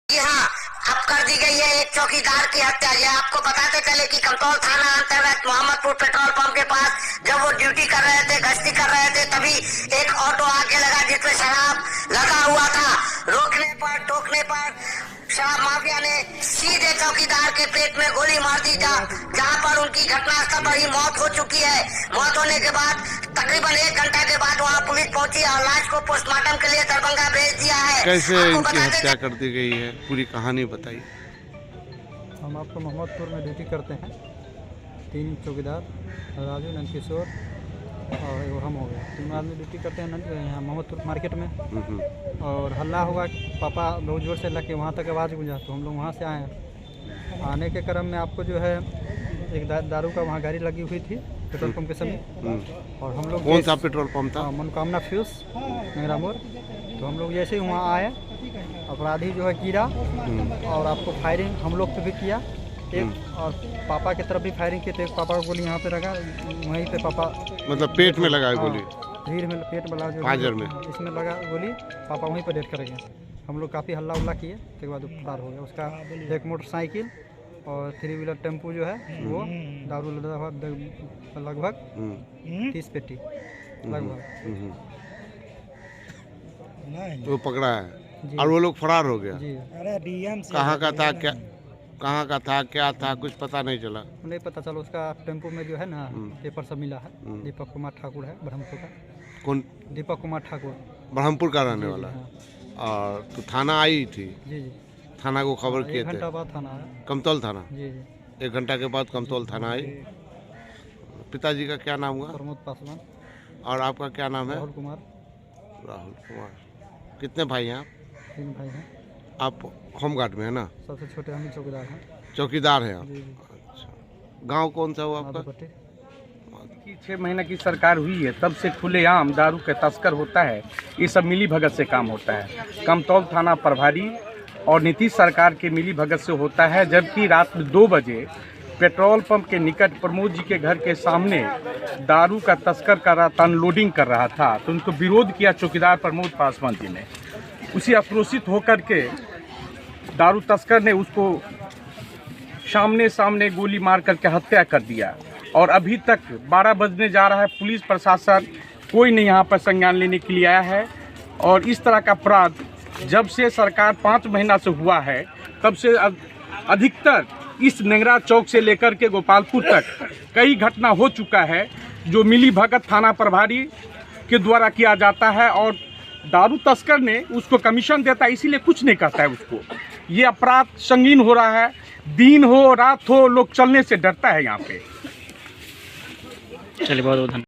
जी हाँ, अब कर दी गई है एक चौकीदार की हत्या। ये आपको बताते चले कि कमतौल थाना अंतर्गत मोहम्मदपुर पेट्रोल पंप के पास जब वो ड्यूटी कर रहे थे, गश्ती कर रहे थे, तभी एक ऑटो आके लगा जिसमें शराब लगा हुआ था। रोकने पर टोकने पर शराब माफिया ने सीधे चौकीदार के पेट में गोली मार दी, जहाँ पर उनकी घटनास्थल पर ही मौत हो चुकी है। मौत होने के बाद तकरीबन 1 घंटा के बाद वहाँ पुलिस पहुंची और लाश को पोस्टमार्टम के लिए दरभंगा भेज दिया है। कैसे इनकी हत्या कर दी गई है, पूरी कहानी बताइए। हम आपको मोहम्मदपुर में ड्यूटी करते हैं। 3 चौकीदार, राजू, नंदकिशोर और एगो हम हो गए। 3 आदमी ड्यूटी करते हैं यहाँ मोहम्मदपुर मार्केट में। और हल्ला हुआ, पापा बहुत जोर से लगे, वहाँ तक आवाज़ गूंजा, तो हम लोग वहाँ से आए। आने के क्रम में आपको जो है एक दारू का वहाँ गाड़ी लगी हुई थी पेट्रोल पंप के समीप। और हम लोग कौन सा पेट्रोल पंप था? मनोकामना फ्यूज मेरा मोड़। तो हम लोग जैसे ही वहाँ आए, अपराधी जो है गिरा और आपको फायरिंग हम लोग पे भी किया एक, और पापा की तरफ भी फायरिंग की। तो एक पापा को गोली यहाँ पे लगा, वहीं पे पापा मतलब पेट में लगा गोली? रीढ़ में, पेट में लगा, जो पाजर में इसमें लगा गोली। पापा वहीं पर डेथ कर गए। हम लोग काफ़ी हल्ला उल्ला किए, उसके बाद वो फरार हो गया। उसका एक मोटरसाइकिल और 3 व्हीलर टेम्पू जो है वो दारू लदा हुआ लगभग 30 पेटी लगभग वो पकड़ा है और वो लोग फरार हो गया। जी। कहाँ का था, क्या कहाँ का था, क्या था, कुछ पता नहीं चला? नहीं पता चला। उसका टेम्पो में जो है ना पेपर सब मिला है। दीपक कुमार ठाकुर है, ब्रह्मपुर का। कौन? दीपक कुमार ठाकुर, ब्रह्मपुर का रहने वाला। हाँ। और तो थाना आई थी? जी जी, थाना को खबर किए 1 थे? घंटा बाद थाना आया। कमतौल थाना? जी जी। 1 घंटा के बाद कमतौल थाना आई। पिताजी का क्या नाम हुआ? प्रमोद पासवान। और आपका क्या नाम है? राहुल कुमार। राहुल कुमार। कितने भाई हैं आप? 3 भाई हैं। आप होमगार्ड में है ना? सबसे छोटे हम ही चौकीदार हैं। चौकीदार हैं आप? जी जी। अच्छा, गांव कौन सा हुआ आपका? पट्टी। 6 महीने की सरकार हुई है, तब से खुलेआम दारू के तस्कर होता है। ये सब मिली भगत से काम होता है। कमतौल थाना प्रभारी और नीतीश सरकार के मिली भगत से होता है। जबकि रात में 2 बजे पेट्रोल पंप के निकट प्रमोद जी के घर के सामने दारू का तस्कर कर रहा था, अनलोडिंग कर रहा था, तो उनको विरोध किया चौकीदार प्रमोद पासवान जी ने। उसी आक्रोशित होकर के दारू तस्कर ने उसको सामने सामने गोली मार करके हत्या कर दिया। और अभी तक 12 बजने जा रहा है, पुलिस प्रशासन कोई नहीं यहाँ पर संज्ञान लेने के लिए आया है। और इस तरह का अपराध जब से सरकार 5 महीना से हुआ है, तब से अधिकतर इस नेंगरा चौक से लेकर के गोपालपुर तक कई घटना हो चुका है, जो मिली भगत थाना प्रभारी के द्वारा किया जाता है। और दारू तस्कर ने उसको कमीशन देता है, इसीलिए कुछ नहीं करता है उसको। ये अपराध संगीन हो रहा है, दिन हो रात हो, लोग चलने से डरता है यहाँ पे। चलिए, बहुत बहुत धन्यवाद।